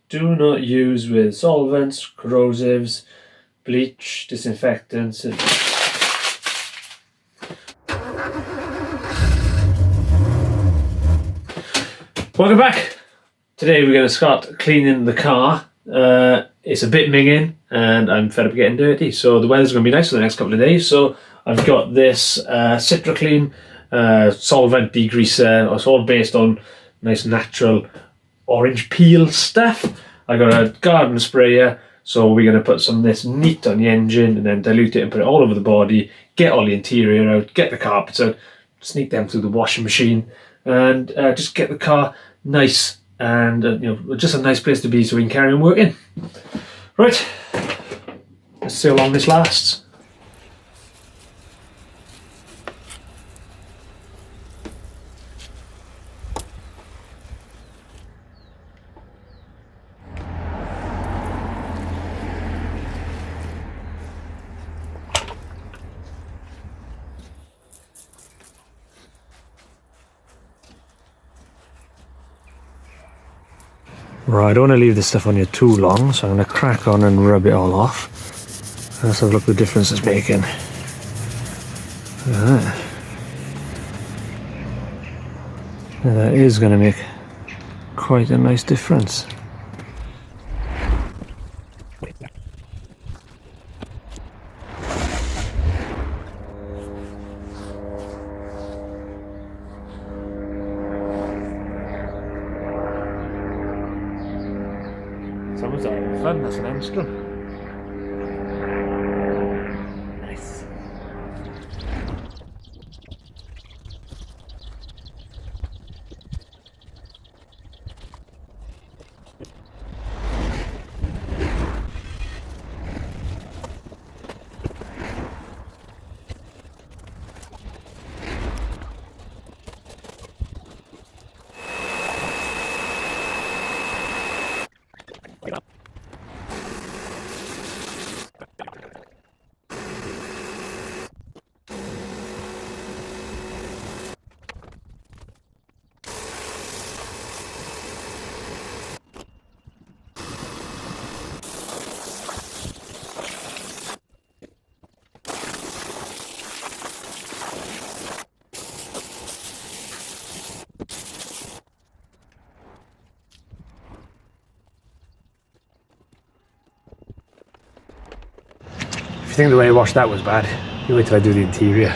do not use with solvents, corrosives, bleach, disinfectants. Welcome back. Today we're going to start cleaning the car. It's a bit minging and I'm fed up getting dirty, so the weather's going to be nice for the next couple of days. So I've got this CitraClean solvent degreaser. It's all based on nice natural orange peel stuff. I got a garden sprayer, so we're going to put some of this neat on the engine and then dilute it and put it all over the body, get all the interior out, get the carpets out, sneak them through the washing machine, and just get the car nice and just a nice place to be so we can carry on working. Right, let's see how long this lasts. Right, I don't want to leave this stuff on here too long, so I'm going to crack on and rub it all off. Let's have a look at the difference it's making. That is going to make quite a nice difference. Someone's having fun, that's an extra. Nice. If you think the way I washed that was bad, you wait till I do the interior.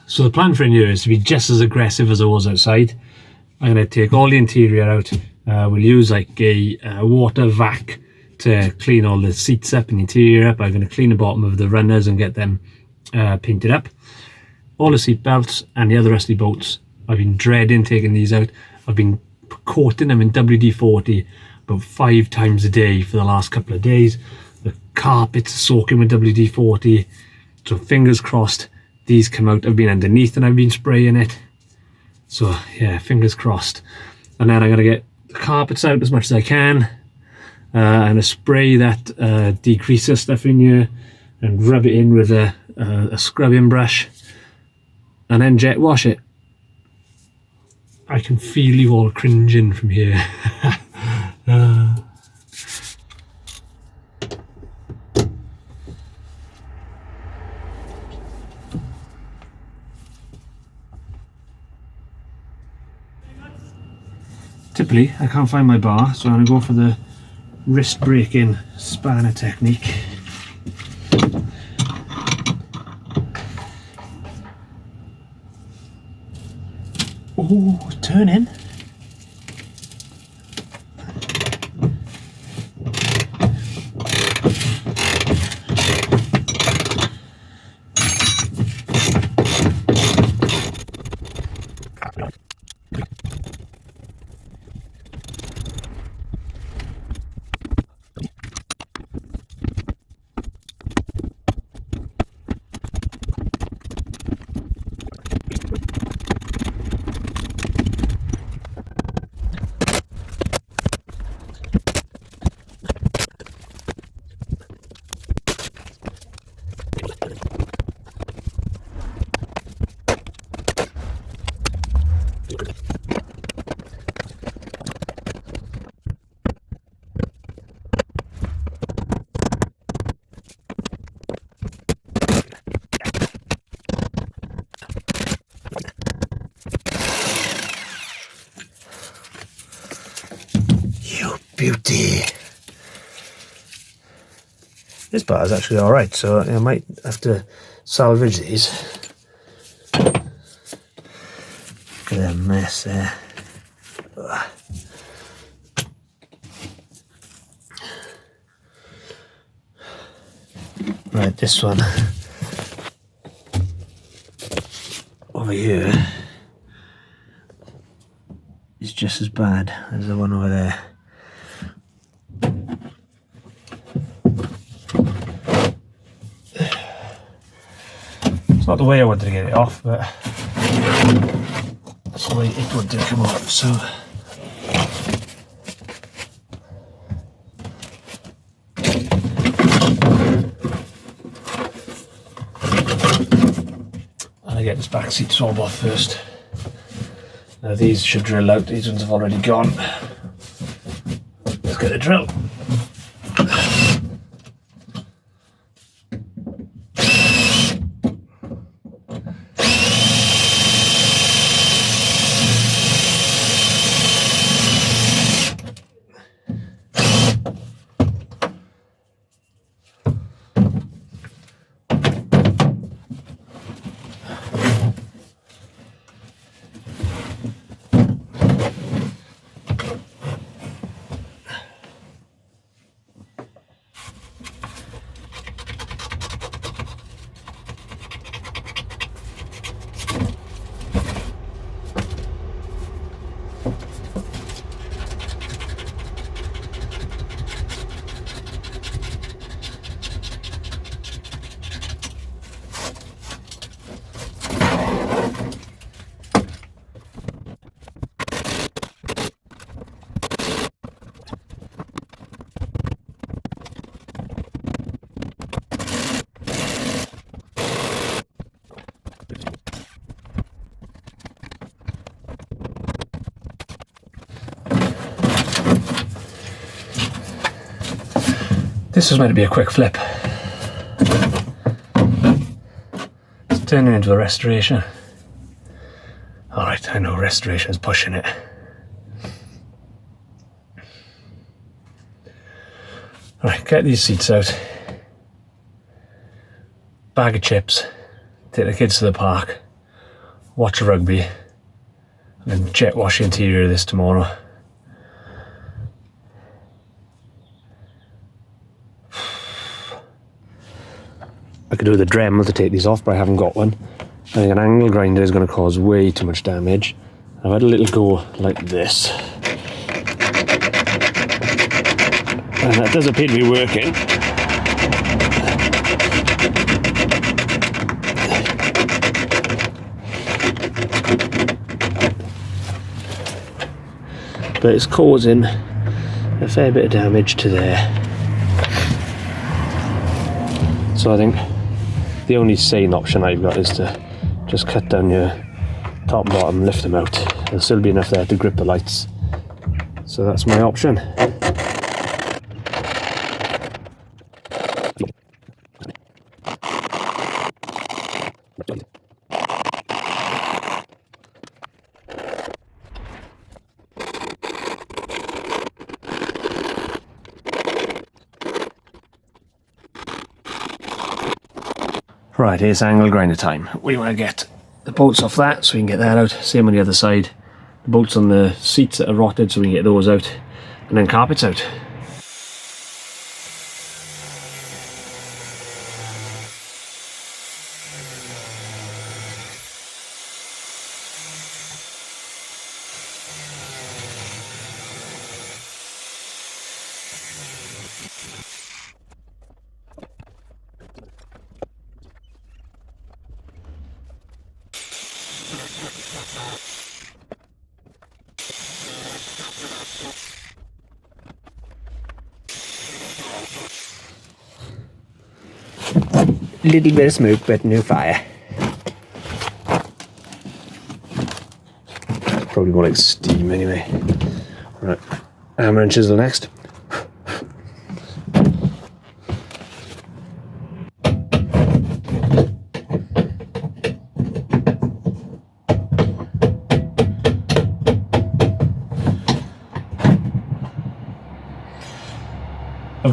So the plan for in here is to be just as aggressive as I was outside. I'm going to take all the interior out. We'll use like a water vac to clean all the seats up and the interior up. I'm going to clean the bottom of the runners and get them painted up. All the seat belts and the other rusty bolts, I've been dreading taking these out. I've been coating them in WD-40 about 5 times a day for the last couple of days. The carpets are soaking with WD-40, so fingers crossed these come out. I've been underneath and I've been spraying it, so yeah, fingers crossed. And then I'm going to get the carpets out as much as I can, and I spray that degreaser stuff in here and rub it in with a scrubbing brush and then jet wash it. I can feel you all cringing from here. Typically, I can't find my bar, so I'm going to go for the wrist breaking spanner technique. Oh, turn in. Beauty. This bar is actually alright, so I might have to salvage these. Look at that mess there. Ugh. Right, this one over here is just as bad as the one over there. It's not the way I wanted to get it off, but that's the way it wanted to come off, so. And I get this back seat swab off first. Now these should drill out, these ones have already gone. Let's get a drill. This was meant to be a quick flip. It's turning into a restoration. Alright, I know restoration is pushing it. Alright, get these seats out. Bag of chips. Take the kids to the park. Watch a rugby. And then jet wash the interior of this tomorrow. I could do with a Dremel to take these off, but I haven't got one. I think an angle grinder is going to cause way too much damage. I've had a little go like this. And that does appear to be working. But it's causing a fair bit of damage to there. So I think the only sane option I've got is to just cut down your top and bottom, lift them out. There'll still be enough there to grip the lights. So that's my option. Right, here's angle grinder time. We want to get the bolts off that so we can get that out. Same on the other side. The bolts on the seats that are rotted so we can get those out. And then carpets out. Little bit of smoke, but no fire. Probably more like steam anyway. Right, hammer and chisel next.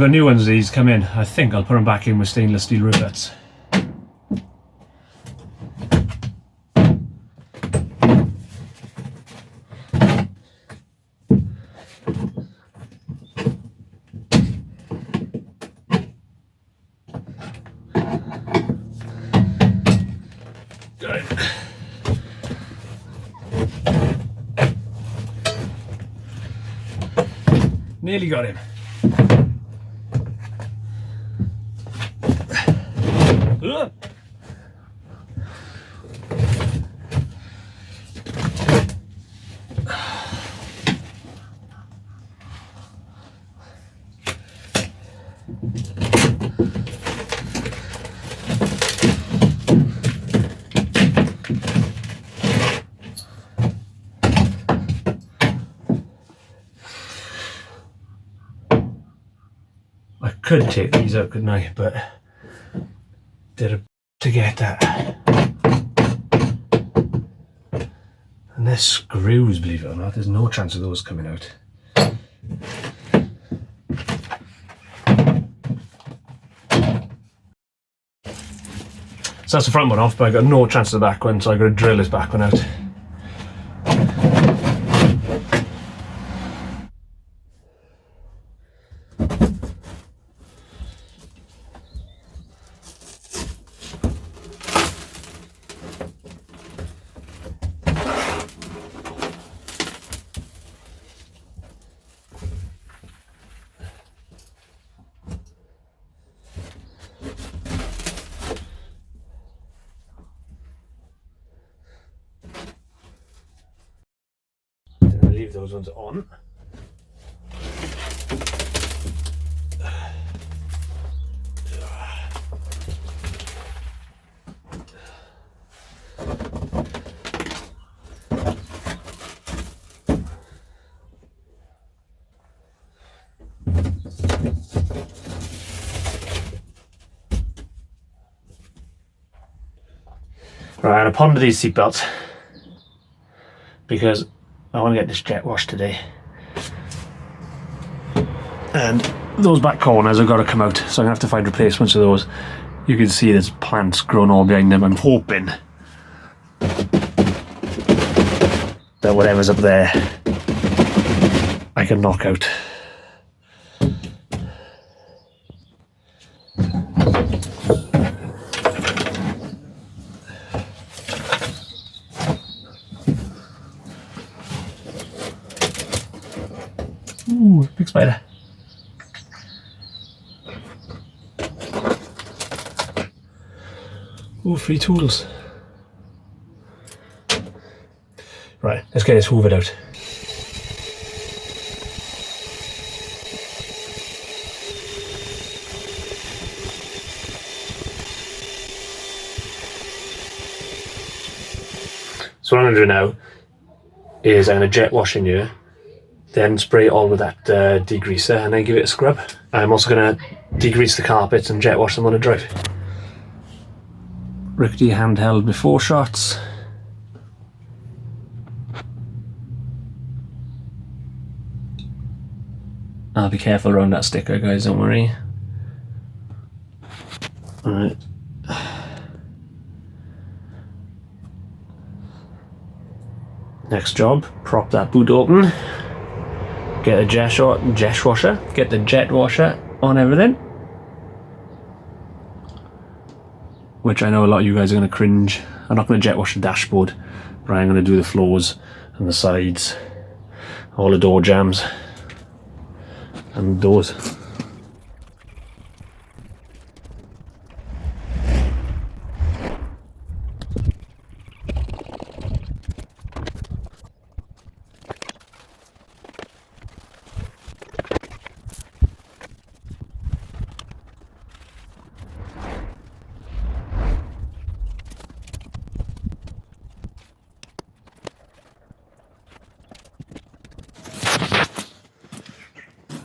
got new ones of these come in. I think I'll put them back in with stainless steel rivets. Good. Nearly got him. I could take these out, couldn't I? But did a to get that. And they're screws, believe it or not. There's no chance of those coming out. So that's the front one off, but I got no chance of the back one, so I got to drill this back one out. Leave those ones on. Right, I'm gonna ponder these seat belts because I want to get this jet washed today. And those back corners have got to come out, so I'm going to have to find replacements of those. You can see there's plants growing all behind them. I'm hoping that whatever's up there I can knock out. Ooh, big spider. Ooh, free tools. Right, let's get this hoovered out. So what I'm going to do now is I'm going to jet wash in here, then spray it all with that degreaser and then give it a scrub. I'm also going to degrease the carpets and jet wash them on a drive. Rickety handheld before shots. I'll be careful around that sticker, guys, don't worry. Alright. Next job, prop that boot open. Get a jet washer. Get the jet washer on everything. Which I know a lot of you guys are going to cringe. I'm not going to jet wash the dashboard, but I'm going to do the floors and the sides, all the door jambs and the doors.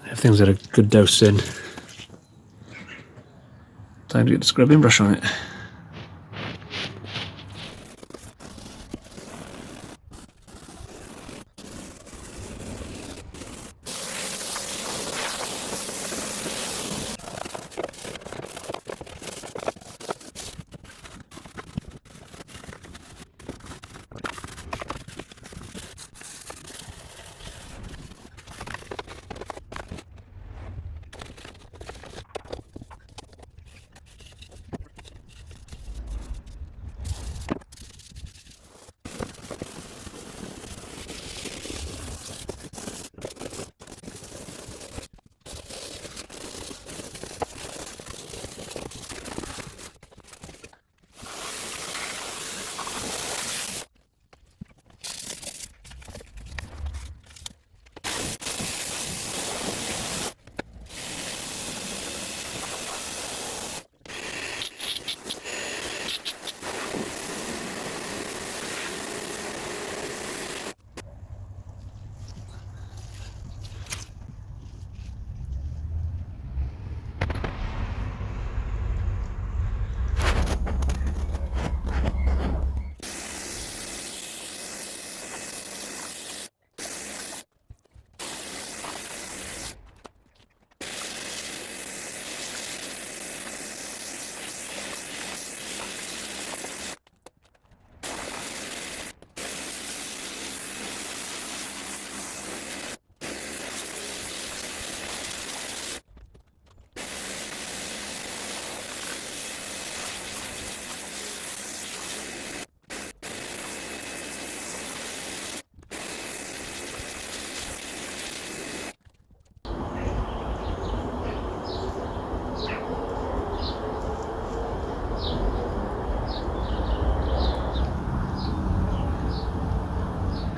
Everything's got a good douse in. Time to get the scrubbing brush on it.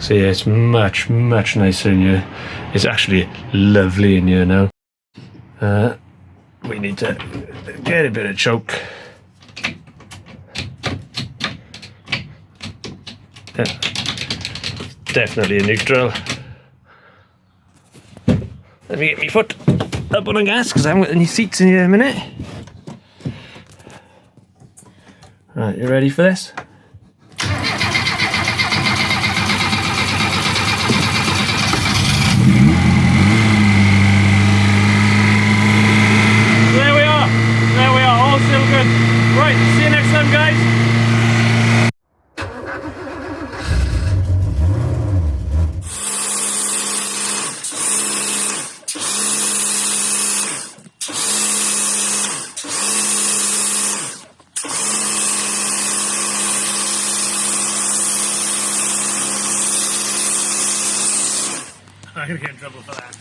So yeah, it's much nicer in here. It's actually lovely in here now. We need to get a bit of choke. Yeah, definitely a neutral. Let me get my foot up on the gas because I haven't got any seats in here in a minute. Right, you ready for this? There we are, all still good. Right, see you next time, guys. I'm gonna get in trouble for that.